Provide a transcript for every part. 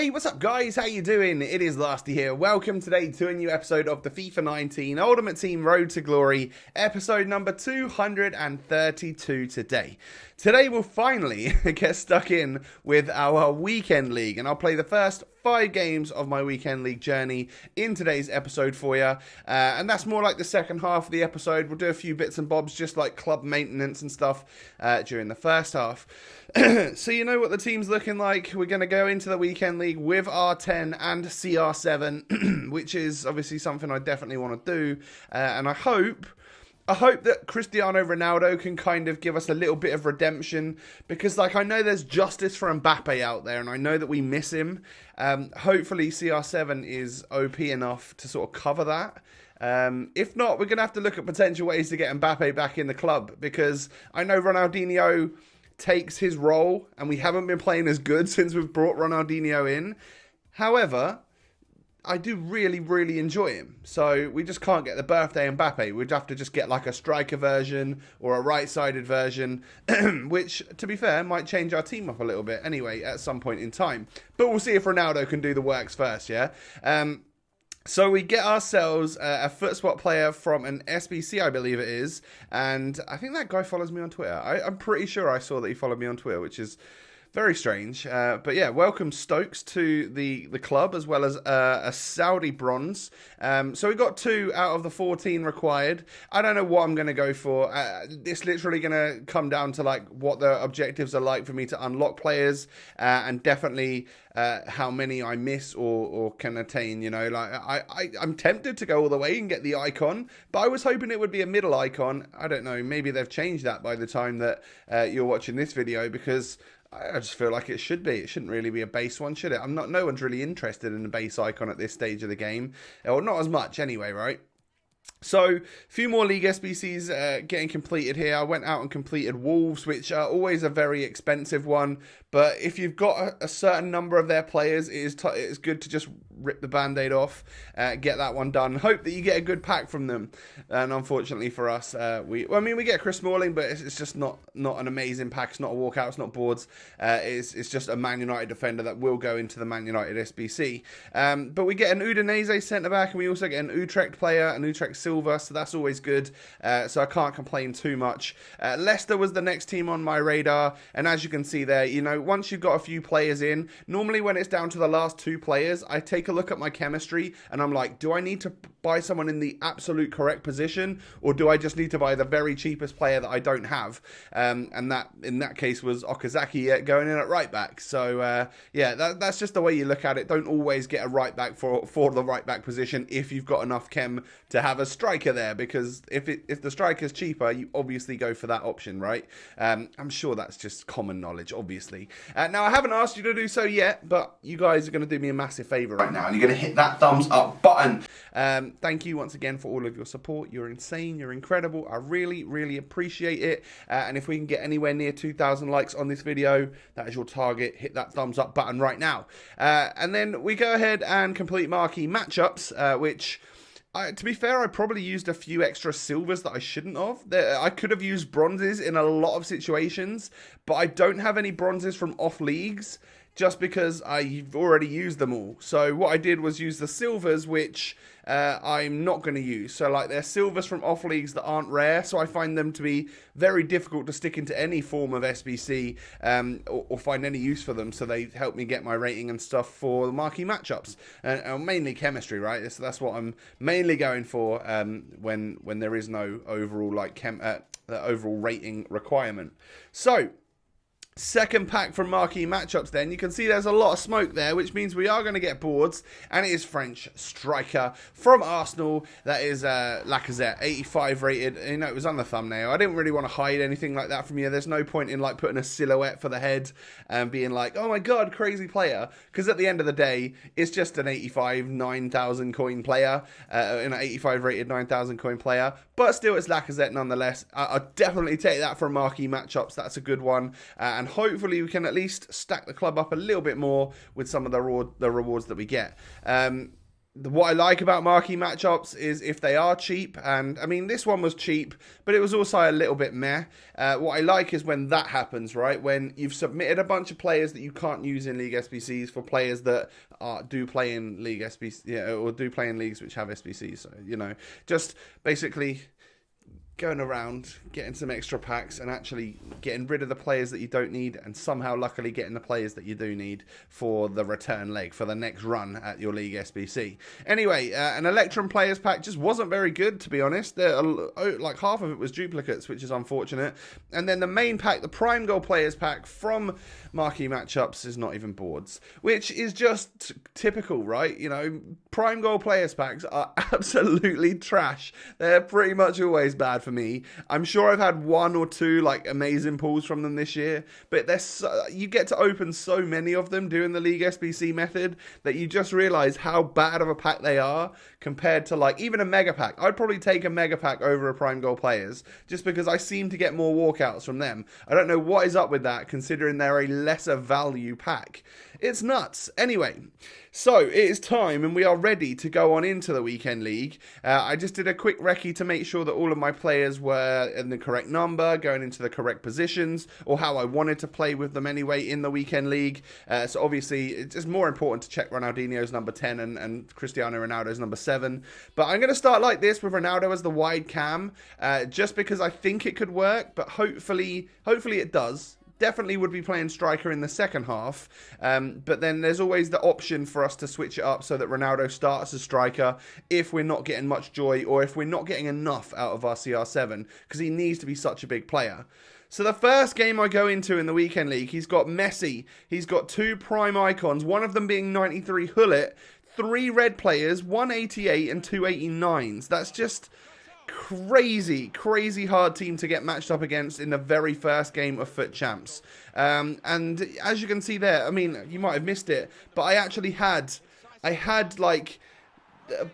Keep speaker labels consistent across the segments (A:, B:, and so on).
A: Hey, what's up guys? How you doing? It is Lasty here. Welcome today to a new episode of the FIFA 19 Ultimate Team Road to Glory, episode number 232 today. Today we'll finally get stuck in with our weekend league, and I'll play the first 5 games of my weekend league journey in today's episode for you, and that's more like the second half of the episode. We'll do a few bits and bobs just like club maintenance and stuff during the first half. So you know what the team's looking like. We're going to go into the weekend league with R10 and CR7 which is obviously something I definitely want to do, and I hope that Cristiano Ronaldo can kind of give us a little bit of redemption, because like I know there's justice for Mbappe out there and I know that we miss him. Hopefully CR7 is OP enough to sort of cover that. If not, we're going to have to look at potential ways to get Mbappe back in the club, because I know Ronaldinho takes his role and we haven't been playing as good since we've brought Ronaldinho in. However, I do really enjoy him. So we just can't get the birthday Mbappe. We'd have to just get like a striker version or a right-sided version, which, to be fair, might change our team up a little bit anyway at some point in time. But we'll see if Ronaldo can do the works first, yeah? So we get ourselves a foot swap player from an SBC, I believe it is. And I think that guy follows me on Twitter. I'm pretty sure I saw that he followed me on Twitter, which is very strange. But yeah, welcome Stokes to the club, as well as a Saudi bronze. So we got 2 out of the 14 required. I don't know what I'm going to go for. It's literally going to come down to like what the objectives are like for me to unlock players, and definitely how many I miss or can attain. You know, like I'm tempted to go all the way and get the icon, but I was hoping it would be a middle icon. I don't know. Maybe they've changed that by the time that you're watching this video, because I just feel like it should be. It shouldn't really be a base one, should it? No one's really interested in a base icon at this stage of the game. Or not as much anyway, right? So, a few more League SBCs getting completed here. I went out and completed Wolves, which are always a very expensive one. But if you've got a certain number of their players, it's good to just rip the band-aid off, get that one done. Hope that you get a good pack from them. And unfortunately for us, we get Chris Smalling, but it's just not an amazing pack. It's not a walkout. It's not boards. It's just a Man United defender that will go into the Man United SBC. But we get an Udinese centre-back, and we also get an Utrecht player, an Utrecht Silver, so that's always good. So I can't complain too much. Leicester was the next team on my radar, and as you can see there, you know, once you've got a few players in, normally when it's down to the last 2 players, I take a look at my chemistry and I'm like, do I need to buy someone in the absolute correct position, or do I just need to buy the very cheapest player that I don't have? And that in that case was Okazaki going in at right back. So yeah, that's just the way you look at it. Don't always get a right back for the right back position if you've got enough chem to have a striker there, because if the striker's cheaper, you obviously go for that option, right? I'm sure that's just common knowledge, obviously. Now I haven't asked you to do so yet, but you guys are going to do me a massive favour right now, and you're going to hit that thumbs up button. Thank you once again for all of your support. You're insane, you're incredible. I really appreciate it. And if we can get anywhere near 2,000 likes on this video, that is your target. Hit that thumbs up button right now. And then we go ahead and complete marquee matchups, which, to be fair, I probably used a few extra silvers that I shouldn't have. I could have used bronzes in a lot of situations, but I don't have any bronzes from off leagues, just because I've already used them all. So what I did was use the silvers, which I'm not going to use. So like they're silvers from off leagues that aren't rare, so I find them to be very difficult to stick into any form of SBC, or find any use for them. So they help me get my rating and stuff for the marquee matchups, and mainly chemistry, right? So that's what I'm mainly going for when there is no overall overall rating requirement. So second pack from marquee matchups then. You can see there's a lot of smoke there, which means we are going to get boards, and it is French striker from Arsenal. That is Lacazette, 85 rated. You know, it was on the thumbnail. I didn't really want to hide anything like that from you. There's no point in like putting a silhouette for the head and being like, oh my god, crazy player, because at the end of the day, it's just an 85 9,000 coin player, an 85 rated 9,000 coin player, but still it's Lacazette nonetheless. I'll definitely take that for marquee matchups. That's a good one, and hopefully we can at least stack the club up a little bit more with some of the rewards that we get. what I like about marquee matchups is if they are cheap, and I mean this one was cheap, but it was also a little bit meh. What I like is when that happens, right? When you've submitted a bunch of players that you can't use in League SBCs for players that do play in League SBC, or do play in leagues which have SBCs. So, just basically going around, getting some extra packs and actually getting rid of the players that you don't need, and somehow luckily getting the players that you do need for the return leg, for the next run at your League SBC. Anyway, an Electrum players pack just wasn't very good, to be honest. Like half of it was duplicates, which is unfortunate. And then the main pack, the Prime Goal players pack from Marquee Matchups, is not even boards, which is just typical, right? Prime Goal players packs are absolutely trash. They're pretty much always bad for me. I'm sure I've had one or two like amazing pulls from them this year, but you get to open so many of them doing the League SBC method that you just realize how bad of a pack they are compared to like even a mega pack. I'd probably take a mega pack over a Prime Goal players just because I seem to get more walkouts from them. I don't know what is up with that, considering they're a lesser value pack. It's nuts. Anyway, so it is time and we are ready to go on into the Weekend League. I just did a quick recce to make sure that all of my players were in the correct number, going into the correct positions, or how I wanted to play with them anyway in the Weekend League. So obviously, it's just more important to check Ronaldinho's number 10 and Cristiano Ronaldo's number 7. But I'm going to start like this with Ronaldo as the wide cam, just because I think it could work, but hopefully it does. Definitely would be playing striker in the second half, but then there's always the option for us to switch it up so that Ronaldo starts as striker if we're not getting much joy or if we're not getting enough out of our CR7, because he needs to be such a big player. So the first game I go into in the Weekend League, he's got Messi, he's got 2 prime icons, one of them being 93 Hullet, 3 red players, 188 and 289s. That's just crazy hard team to get matched up against in the very first game of Foot Champs. And as you can see there, I mean, you might have missed it, but I had like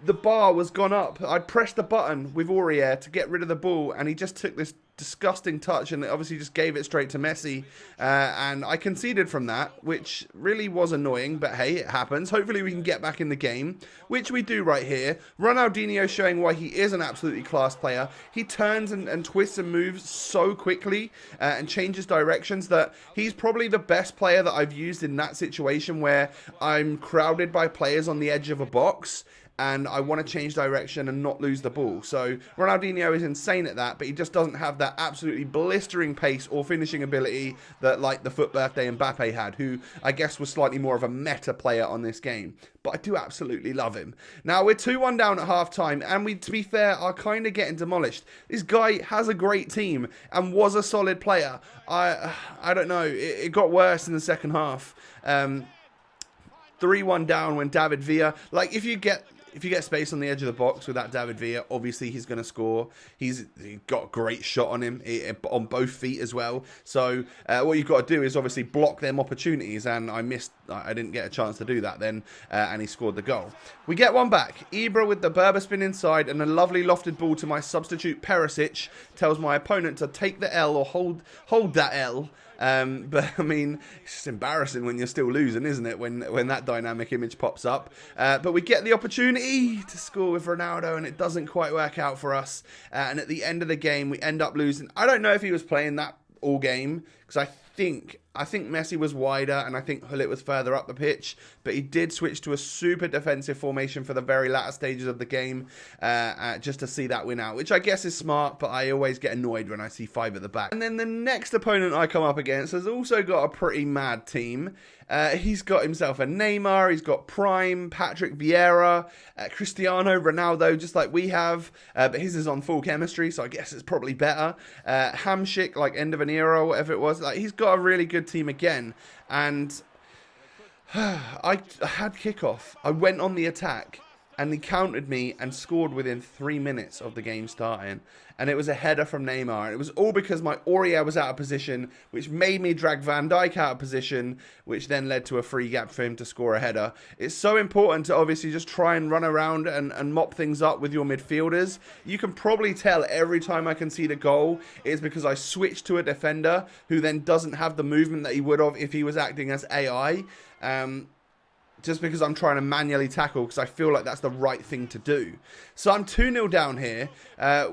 A: the bar was gone up. I pressed the button with Aurier to get rid of the ball, and he just took this disgusting touch and obviously just gave it straight to Messi, and I conceded from that, which really was annoying, but hey, it happens. Hopefully we can get back in the game, which we do right here. Ronaldinho showing why he is an absolutely class player. He turns and twists and moves so quickly and changes directions that he's probably the best player that I've used in that situation where I'm crowded by players on the edge of a box and I want to change direction and not lose the ball. So Ronaldinho is insane at that, but he just doesn't have that absolutely blistering pace or finishing ability that like the Foot Birthday Mbappe had, who I guess was slightly more of a meta player on this game. But I do absolutely love him. Now we're 2-1 down at half time, and we, to be fair, are kind of getting demolished. This guy has a great team and was a solid player. I don't know, it got worse in the second half. 3-1 down when David Villa, like if you get space on the edge of the box with that David Villa, obviously he's going to score. He's got a great shot on him, on both feet as well. So what you've got to do is obviously block them opportunities, and I didn't get a chance to do that then, and he scored the goal. We get one back. Ibra with the Berber spin inside, and a lovely lofted ball to my substitute Perisic tells my opponent to take the L or hold that L. But I mean, it's just embarrassing when you're still losing, isn't it? When that dynamic image pops up. But we get the opportunity to score with Ronaldo, and it doesn't quite work out for us. And at the end of the game, we end up losing. I don't know if he was playing that all game, because I think Messi was wider and I think Hullet was further up the pitch, but he did switch to a super defensive formation for the very latter stages of the game, just to see that win out, which I guess is smart, but I always get annoyed when I see 5 at the back. And then the next opponent I come up against has also got a pretty mad team. He's got himself a Neymar, he's got Prime, Patrick Vieira, Cristiano Ronaldo, just like we have, but his is on full chemistry, so I guess it's probably better. Hamsik, like end of an era or whatever it was. Like, he's got a really good team again, and I had kickoff. I went on the attack, and he countered me and scored within 3 minutes of the game starting. And it was a header from Neymar. And it was all because my Aurier was out of position, which made me drag Van Dijk out of position, which then led to a free gap for him to score a header. It's so important to obviously just try and run around and mop things up with your midfielders. You can probably tell every time I concede a goal, it's because I switched to a defender who then doesn't have the movement that he would have if he was acting as AI. just because I'm trying to manually tackle because I feel like that's the right thing to do. So I'm 2-0 down here.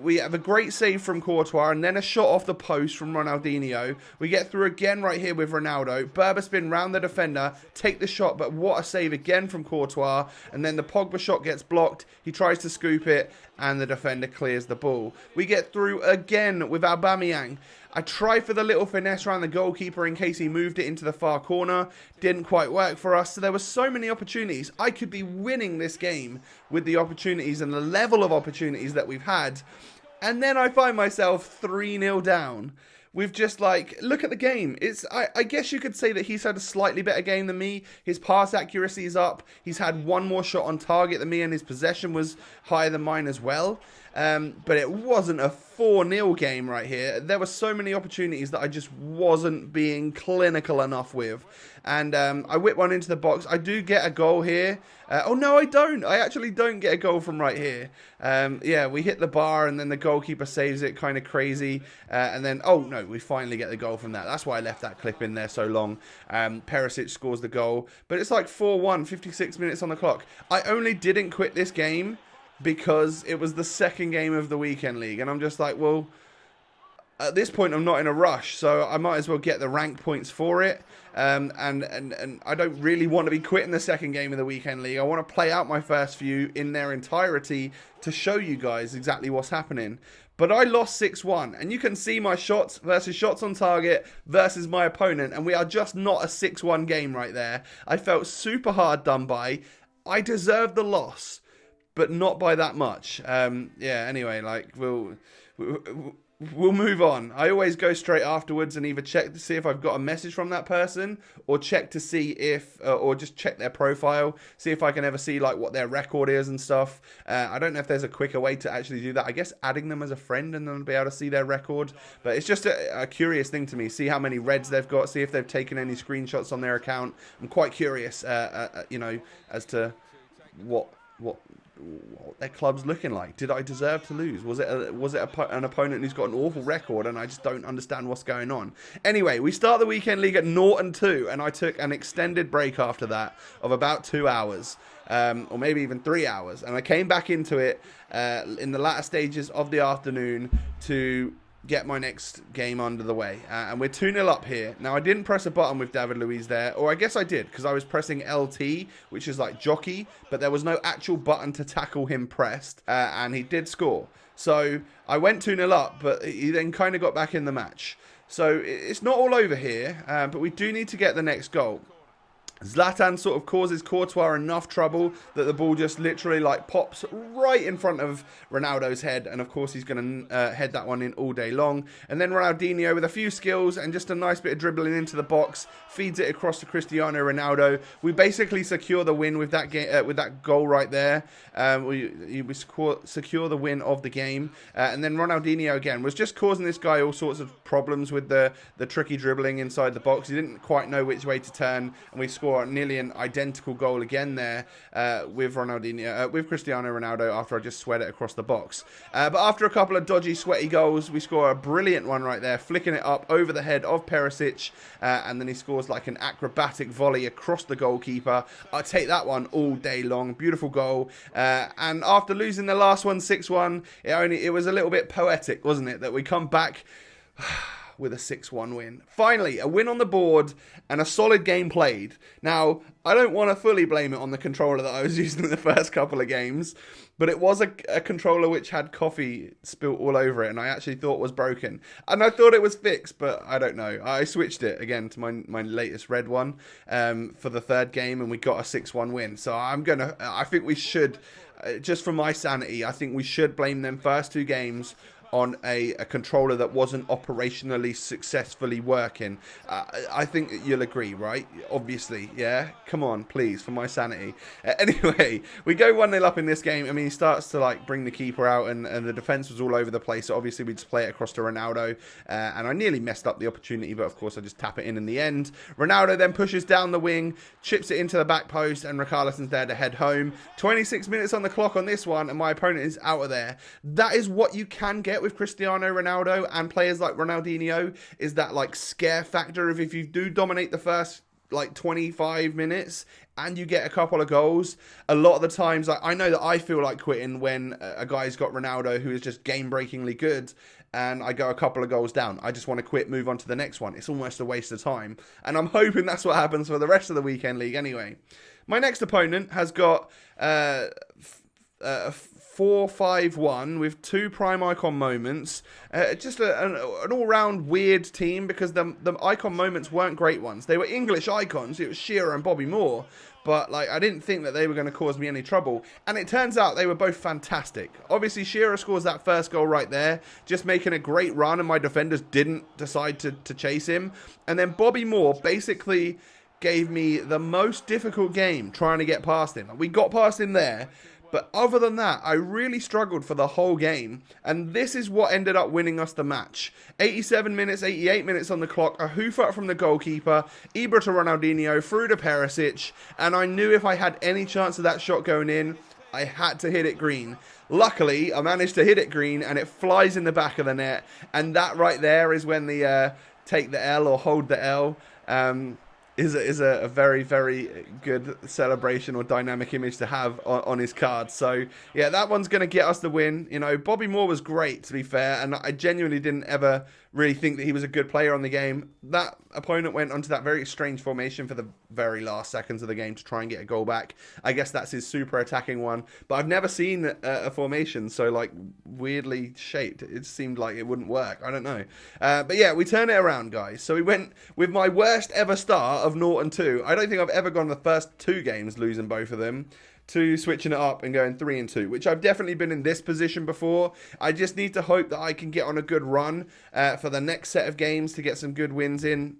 A: We have a great save from Courtois and then a shot off the post from Ronaldinho. We get through again right here with Ronaldo. Berber spin round the defender, take the shot, but what a save again from Courtois. And then the Pogba shot gets blocked. He tries to scoop it and the defender clears the ball. We get through again with Aubameyang. I tried for the little finesse around the goalkeeper in case he moved it into the far corner. Didn't quite work for us. So there were so many opportunities. I could be winning this game with the opportunities and the level of opportunities that we've had. And then I find myself 3-0 down. We've just look at the game. I guess you could say that he's had a slightly better game than me. His pass accuracy is up. He's had one more shot on target than me and his possession was higher than mine as well. But it wasn't a 4-0 game right here. There were so many opportunities that I just wasn't being clinical enough with. And I whip one into the box. I do get a goal here. Oh, no, I don't. I actually don't get a goal from right here. Yeah, we hit the bar and then the goalkeeper saves it kind of crazy. And then, oh, no, we finally get the goal from that. That's why I left that clip in there so long. Perisic scores the goal. But it's like 4-1, 56 minutes on the clock. I only didn't quit this game because it was the second game of the weekend league. And I'm just like, well, at this point, I'm not in a rush. So I might as well get the rank points for it. And I don't really want to be quitting the second game of the weekend league. I want to play out my first few in their entirety to show you guys exactly what's happening. But I lost 6-1. And you can see my shots versus shots on target versus my opponent. And we are just not a 6-1 game right there. I felt super hard done by. I deserved the loss, but not by that much. Yeah, anyway, we'll move on. I always go straight afterwards and either check to see if I've got a message from that person or check to see if, or just check their profile, see if I can ever see what their record is and stuff. I don't know if there's a quicker way to actually do that. I guess adding them as a friend and then I'll be able to see their record. But it's just a curious thing to me. See how many reds they've got, see if they've taken any screenshots on their account. I'm quite curious, as to what their club's looking like. Did I deserve to lose? Was it an opponent who's got an awful record and I just don't understand what's going on? Anyway, we start the weekend league at 0-2 and I took an extended break after that of about 2 hours. Or maybe even 3 hours. And I came back into it in the latter stages of the afternoon to get my next game under the way. And we're 2-0 up here. Now, I didn't press a button with David Luiz there, or I guess I did, because I was pressing LT, which is like jockey, but there was no actual button to tackle him pressed, and he did score. So I went 2-0 up, but he then kind of got back in the match. So it's not all over here, but we do need to get the next goal. Zlatan sort of causes Courtois enough trouble that the ball just literally pops right in front of Ronaldo's head. And of course he's going to head that one in all day long. And then Ronaldinho with a few skills and just a nice bit of dribbling into the box feeds it across to Cristiano Ronaldo. We basically secure the win with that goal right there. We secure the win of the game. And then Ronaldinho again was just causing this guy all sorts of problems with the tricky dribbling inside the box. He didn't quite know which way to turn, and we score nearly an identical goal again there with Cristiano Ronaldo after I just sweat it across the box. But after a couple of dodgy, sweaty goals, we score a brilliant one right there, flicking it up over the head of Perisic, and then he scores like an acrobatic volley across the goalkeeper. I take that one all day long. Beautiful goal. And after losing the last one 6-1, it was a little bit poetic, wasn't it, that we come back with a 6-1 win. Finally, a win on the board and a solid game played. Now, I don't want to fully blame it on the controller that I was using in the first couple of games, but it was a controller which had coffee spilt all over it and I actually thought was broken. And I thought it was fixed, but I don't know. I switched it again to my latest red one for the third game and we got a 6-1 win. So I think we should, just for my sanity, I think we should blame them first two games on a controller that wasn't operationally successfully working. I think you'll agree, right? Obviously, yeah? Come on, please, for my sanity. Anyway, we go 1-0 up in this game. I mean, he starts to bring the keeper out and the defence was all over the place. So obviously, we just play it across to Ronaldo. And I nearly messed up the opportunity, but of course, I just tap it in the end. Ronaldo then pushes down the wing, chips it into the back post, and Richarlison's there to head home. 26 minutes on the clock on this one, and my opponent is out of there. That is what you can get with Cristiano Ronaldo and players like Ronaldinho, is that scare factor of if you do dominate the first like 25 minutes and you get a couple of goals, a lot of the times, I know that I feel like quitting when a guy's got Ronaldo who is just game-breakingly good and I go a couple of goals down. I just want to quit, move on to the next one. It's almost a waste of time. And I'm hoping that's what happens for the rest of the weekend league anyway. My next opponent has got 4-5-1 with 2 prime icon moments. Just an all-round weird team because the icon moments weren't great ones. They were English icons. It was Shearer and Bobby Moore. But like I didn't think that they were going to cause me any trouble. And it turns out they were both fantastic. Obviously, Shearer scores that first goal right there, just making a great run, and my defenders didn't decide to chase him. And then Bobby Moore basically gave me the most difficult game trying to get past him. We got past him there. But other than that, I really struggled for the whole game. And this is what ended up winning us the match. 87 minutes, 88 minutes on the clock. A hoof up from the goalkeeper. Ibra to Ronaldinho. Through to Perisic. And I knew if I had any chance of that shot going in, I had to hit it green. Luckily, I managed to hit it green. And it flies in the back of the net. And that right there is when the take the L or hold the L is a very, very good celebration or dynamic image to have on his card. So, yeah, that one's going to get us the win. You know, Bobby Moore was great, to be fair, and I genuinely didn't ever really think that he was a good player on the game. That opponent went onto that very strange formation for the very last seconds of the game to try and get a goal back. I guess that's his super attacking one, but I've never seen a formation so like weirdly shaped. It seemed like it wouldn't work. I don't know. But yeah, we turned it around, guys. So we went with my worst ever start of 0-2. I don't think I've ever gone the first 2 games losing both of them, to switching it up and going 3-2, which I've definitely been in this position before. I just need to hope that I can get on a good run for the next set of games to get some good wins in.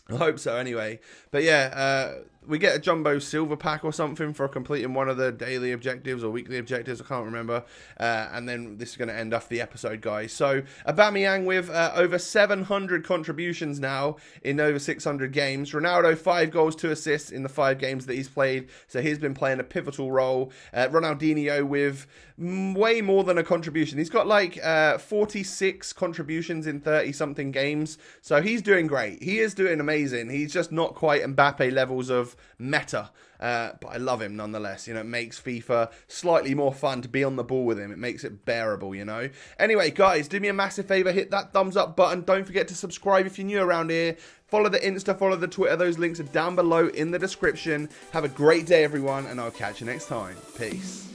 A: I hope so anyway. But yeah, we get a jumbo silver pack or something for completing one of the daily objectives or weekly objectives. I can't remember. And then this is going to end off the episode, guys. So Aubameyang with over 700 contributions now in over 600 games. Ronaldo, 5 goals, 2 assists in the 5 games that he's played. So he's been playing a pivotal role. Ronaldinho with way more than a contribution. He's got like 46 contributions in 30-something games. So he's doing great. He is doing amazing. He's just not quite Mbappe levels of meta. But I love him nonetheless. You know, it makes FIFA slightly more fun to be on the ball with him. It makes it bearable, you know. Anyway, guys, do me a massive favor. Hit that thumbs up button. Don't forget to subscribe if you're new around here. Follow the Insta, follow the Twitter. Those links are down below in the description. Have a great day, everyone, and I'll catch you next time. Peace.